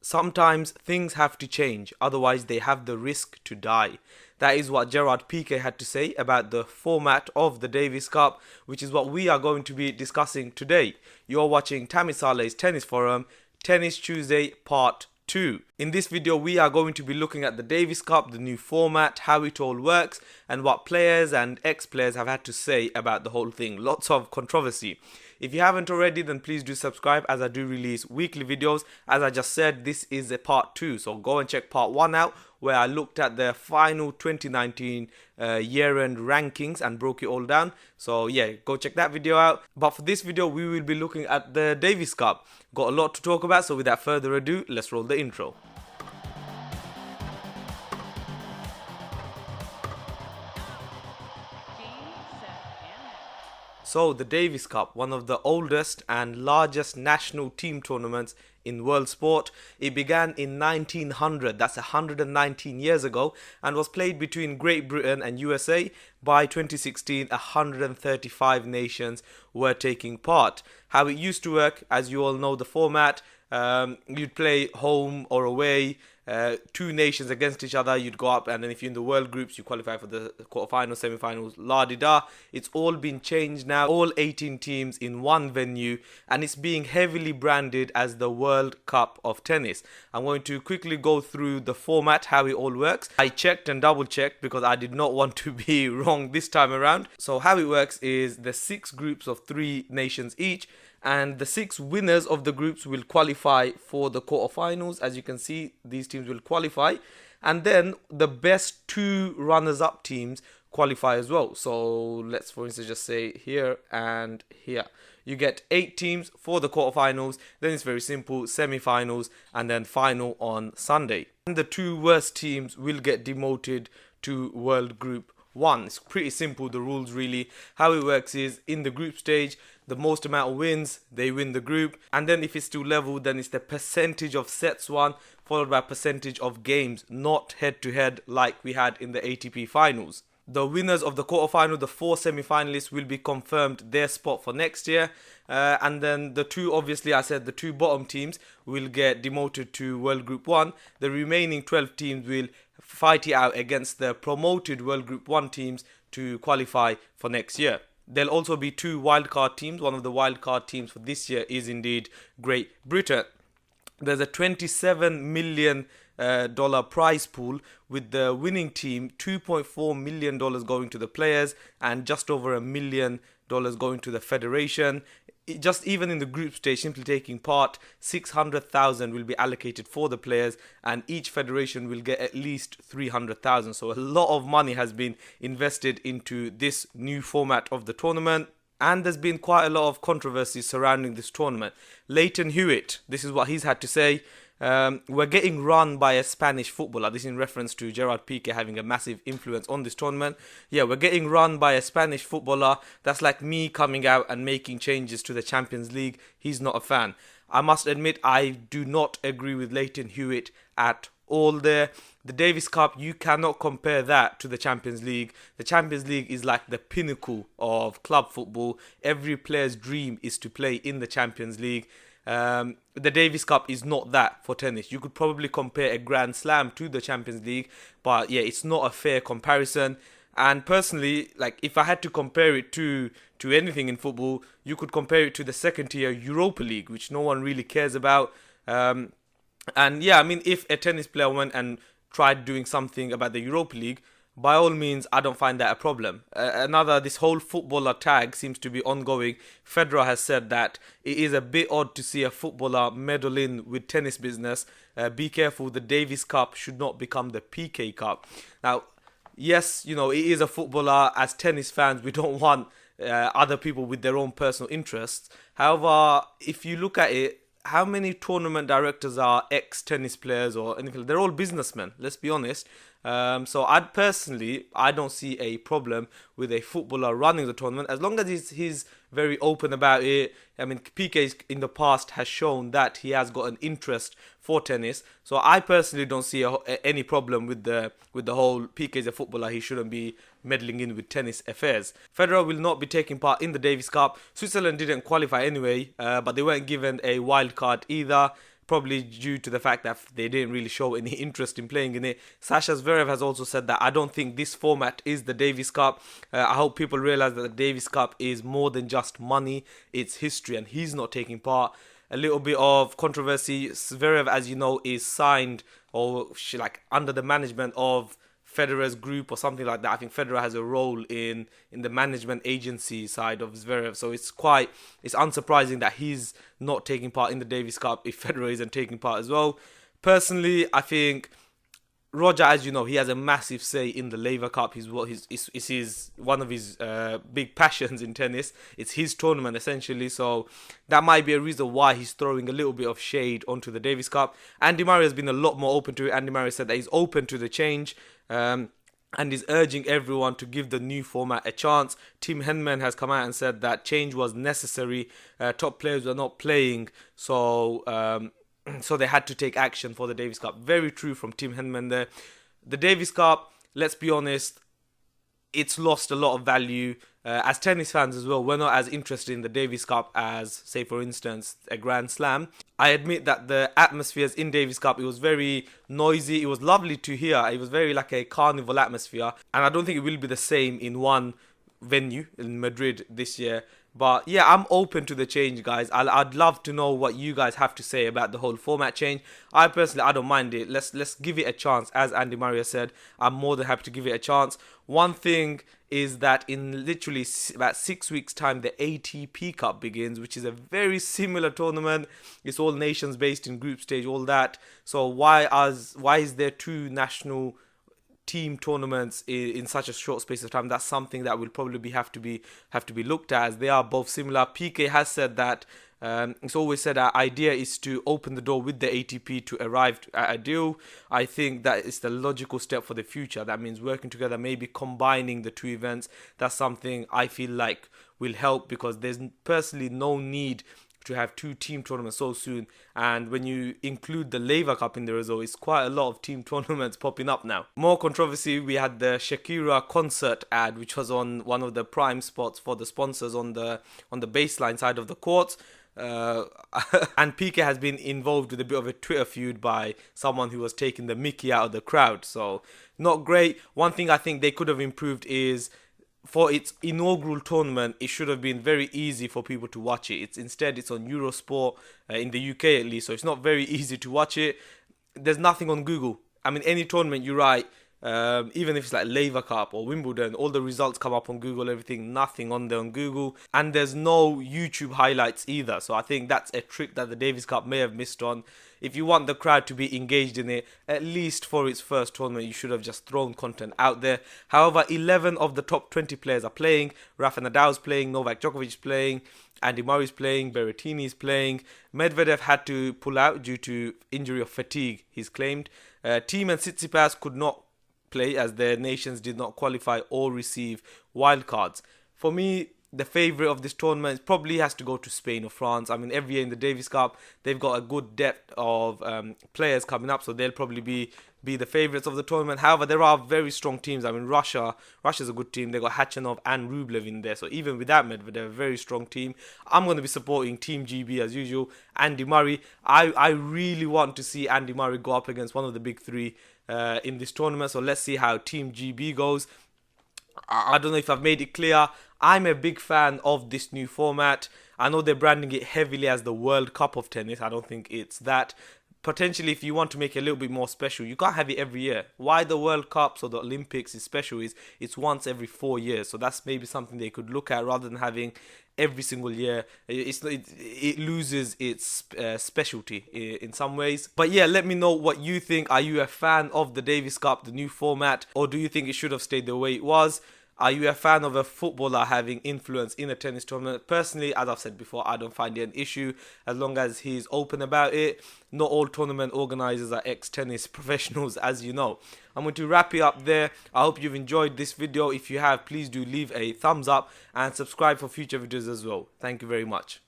Sometimes things have to change, otherwise they have the risk to die. That is what Gerard Piqué had to say about the format of the Davis Cup, which is what we are going to be discussing today. You're watching Tammy Saleh's Tennis Forum, Tennis Tuesday Part 2. In this video, we are going to be looking at the Davis Cup, the new format, how it all works, and what players and ex-players have had to say about the whole thing. Lots of controversy. If you haven't already, then please do subscribe, as I do release weekly videos. As I just said, this is a part 2, so go and check part 1 out, where I looked at the final 2019 year-end rankings and broke it all down. So yeah, go check that video out. But for this video, we will be looking at the Davis Cup. Got a lot to talk about, so without further ado, let's roll the intro. So the Davis Cup, one of the oldest and largest national team tournaments in world sport. It began in 1900, that's 119 years ago, and was played between Great Britain and USA. By 2016, 135 nations were taking part. How it used to work, as you all know the format, you'd play home or away, two nations against each other. You'd go up, and then if you're in the world groups, you qualify for the quarterfinals, semi-finals, la-di-da. It's all been changed now, all 18 teams in one venue, and it's being heavily branded as the World Cup of Tennis. I'm going to quickly go through the format, how it all works. I checked and double checked because I did not want to be wrong this time around. So how it works is the 6 groups of 3 nations each, and the 6 winners of the groups will qualify for the quarterfinals. As you can see, these teams will qualify, and then the best 2 runners-up teams qualify as well. So let's, for instance, just say here and here. You get 8 teams for the quarterfinals. Then it's very simple: semi-finals and then final on Sunday. And the 2 worst teams will get demoted to World Group 1. It's pretty simple, the rules really. How it works is, in the group stage, the most amount of wins, they win the group. And then if it's still level, then it's the percentage of sets won followed by percentage of games, not head to head like we had in the ATP finals. The winners of the quarterfinal, the 4 semi-finalists, will be confirmed their spot for next year. And then the 2, obviously I said the 2 bottom teams will get demoted to World Group 1. The remaining 12 teams will fight it out against the promoted World Group 1 teams to qualify for next year. There'll also be 2 wildcard teams. One of the wildcard teams for this year is indeed Great Britain. There's a $27 million prize pool, with the winning team $2.4 million going to the players and just over $1 million going to the federation. Just even in the group stage, simply taking part, 600,000 will be allocated for the players, and each federation will get at least 300,000. So a lot of money has been invested into this new format of the tournament. And there's been quite a lot of controversy surrounding this tournament. Lleyton Hewitt, this is what he's had to say. We're getting run by a Spanish footballer. This is in reference to Gerard Piqué having a massive influence on this tournament. Yeah, we're getting run by a Spanish footballer. That's like me coming out and making changes to the Champions League. He's not a fan. I must admit, I do not agree with Lleyton Hewitt at all there. The Davis Cup, you cannot compare that to the Champions League. The Champions League is like the pinnacle of club football. Every player's dream is to play in the Champions League. The Davis Cup is not that for tennis. You could probably compare a Grand Slam to the Champions League, but yeah, it's not a fair comparison. And personally, like, if I had to compare it to anything in football, you could compare it to the second tier Europa League, which no one really cares about. And yeah, I mean, if a tennis player went and tried doing something about the Europa League, by all means, I don't find that a problem. This whole footballer tag seems to be ongoing. Federer has said that it is a bit odd to see a footballer meddle in with tennis business. Be careful, the Davis Cup should not become the PK Cup. Now, yes, you know, it is a footballer. As tennis fans, we don't want other people with their own personal interests. However, if you look at it, how many tournament directors are ex-tennis players or anything? They're all businessmen, let's be honest. So I don't see a problem with a footballer running the tournament, as long as he's very open about it. I mean, Piqué in the past has shown that he has got an interest for tennis. So I personally don't see any problem with the whole Piqué is a footballer, he shouldn't be meddling in with tennis affairs. Federer will not be taking part in the Davis Cup. Switzerland didn't qualify anyway, but they weren't given a wild card either. probably due to the fact that they didn't really show any interest in playing in it. Sasha Zverev has also said that I don't think this format is the Davis Cup. I hope people realize that the Davis Cup is more than just money, it's history, and he's not taking part. A little bit of controversy. Zverev, as you know, is signed or like under the management of Federer's group or something like that. I think Federer has a role in the management agency side of Zverev, so it's unsurprising that he's not taking part in the Davis Cup if Federer isn't taking part as well. Personally, I think Roger, as you know, he has a massive say in the Laver Cup. He's one of his big passions in tennis. It's his tournament essentially, so that might be a reason why he's throwing a little bit of shade onto the Davis Cup. Andy Murray has been a lot more open to it. Andy Murray said that he's open to the change. And is urging everyone to give the new format a chance. Tim Henman has come out and said that change was necessary. Top players were not playing, so they had to take action for the Davis Cup. Very true from Tim Henman there. The Davis Cup, let's be honest, it's lost a lot of value. As tennis fans as well, we're not as interested in the Davis Cup as, say, for instance, a Grand Slam. I admit that the atmospheres in Davis Cup, it was very noisy. It was lovely to hear. It was very like a carnival atmosphere. And I don't think it will be the same in one venue in Madrid this year. But yeah, I'm open to the change, guys. I'd love to know what you guys have to say about the whole format change. I don't mind it. Let's give it a chance. As Andy Murray said, I'm more than happy to give it a chance. One thing is that in literally about 6 weeks' time, the ATP Cup begins, which is a very similar tournament. It's all nations based in group stage, all that. So why is there two national team tournaments in such a short space of time? That's something that will probably have to be looked at, as they are both similar. PK has said that it's always said our idea is to open the door with the ATP to arrive at a deal. I think that is the logical step for the future. That means working together, maybe combining the two events. That's something I feel like will help, because there's personally no need to have two team tournaments so soon. And when you include the Laver Cup in there as well, it's quite a lot of team tournaments popping up now. More controversy, we had the Shakira concert ad, which was on one of the prime spots for the sponsors on the baseline side of the court. And PK has been involved with a bit of a Twitter feud by someone who was taking the mickey out of the crowd. So not great. One thing I think they could have improved is, for its inaugural tournament, it should have been very easy for people to watch it. Instead, it's on Eurosport, in the UK at least, so it's not very easy to watch it. There's nothing on Google. I mean, any tournament you write, even if it's like Laver Cup or Wimbledon, all the results come up on Google, everything, nothing on there on Google. And there's no YouTube highlights either. So I think that's a trick that the Davis Cup may have missed on. If you want the crowd to be engaged in it, at least for its first tournament, you should have just thrown content out there. However, 11 of the top 20 players are playing. Rafa Nadal's playing, Novak Djokovic is playing, Andy Murray's playing, Berrettini's playing. Medvedev had to pull out due to injury of fatigue, he's claimed. Thiem and Tsitsipas could not play as their nations did not qualify or receive wildcards. For me, the favourite of this tournament probably has to go to Spain or France. I mean, every year in the Davis Cup, they've got a good depth of players coming up, so they'll probably be the favourites of the tournament. However, there are very strong teams. I mean, Russia's a good team. They've got Khachanov and Rublev in there, so even without Medvedev, a very strong team. I'm going to be supporting Team GB as usual. Andy Murray. I really want to see Andy Murray go up against one of the big three in this tournament, so let's see how Team GB goes. I don't know if I've made it clear. I'm a big fan of this new format. I know they're branding it heavily as the World Cup of tennis. I don't think it's that. Potentially, if you want to make it a little bit more special, you can't have it every year. Why the World Cups or the Olympics is special is it's once every 4 years. So that's maybe something they could look at rather than having every single year. It loses its specialty in some ways. But yeah, let me know what you think. Are you a fan of the Davis Cup, the new format, or do you think it should have stayed the way it was? Are you a fan of a footballer having influence in a tennis tournament? Personally, as I've said before, I don't find it an issue as long as he's open about it. Not all tournament organisers are ex-tennis professionals, as you know. I'm going to wrap it up there. I hope you've enjoyed this video. If you have, please do leave a thumbs up and subscribe for future videos as well. Thank you very much.